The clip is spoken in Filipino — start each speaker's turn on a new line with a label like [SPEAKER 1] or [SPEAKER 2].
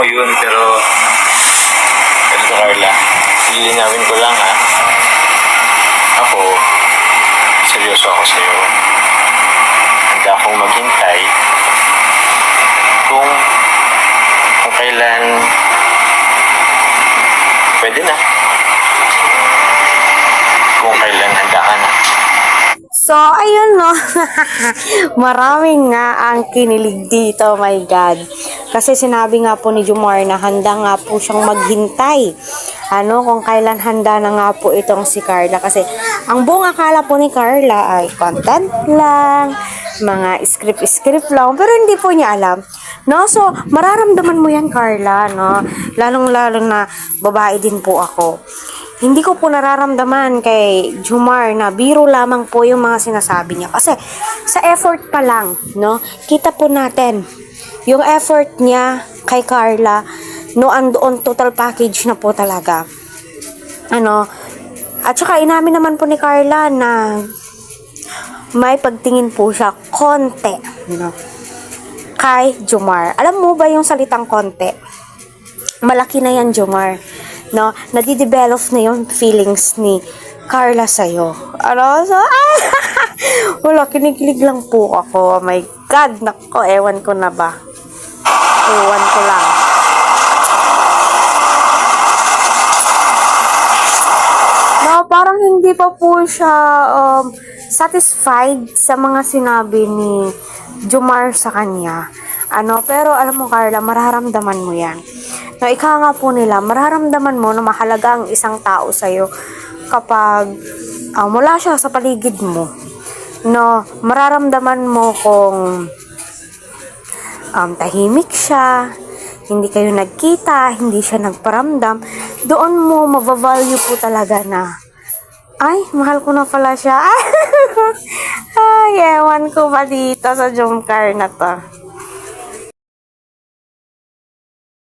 [SPEAKER 1] mo yun, pero ito Carla, lilinawin ko lang ha. Ako, seryoso ako sa'yo. Handa akong maghintay kung kailan pwede na. Kung kailan handa ka na.
[SPEAKER 2] So, ayun no. Maraming nga ang kinilig dito, my God. Kasi sinabi nga po ni Jomar na handa nga po siyang maghintay. Kung kailan handa na nga po itong si Carla. Kasi ang buong akala po ni Carla ay content lang, mga script lang, pero hindi po niya alam. No? So, mararamdaman mo yan, Carla, no? Lalong-lalo na babae din po ako. Hindi ko po nararamdaman kay Jomar na biro lamang po yung mga sinasabi niya. Kasi sa effort pa lang, no? Kita po natin yung effort niya kay Carla, no, andoon total package na po talaga. At saka inamin naman po ni Carla na may pagtingin po siya konti, no, kay Jomar. Alam mo ba yung salitang konti? Malaki na yan, Jomar. No, nadidevelop na yung feelings ni Carla sa'yo. So, wala, kinikilig lang po ako. Oh my God, nako, ewan ko na ba? Ewan ko lang. No, parang hindi pa po siya satisfied sa mga sinabi ni Jomar sa kanya. Pero alam mo, Carla, mararamdaman mo yan. No, ika nga po nila, mararamdaman mo na mahalaga ang isang tao sa'yo kapag mula siya sa paligid mo. No, mararamdaman mo kung tahimik siya, hindi kayo nagkita, hindi siya nagparamdam, doon mo mabavalue po talaga na, ay, mahal ko na pala siya. Ay, ewan ko ba dito sa Jomcar na to.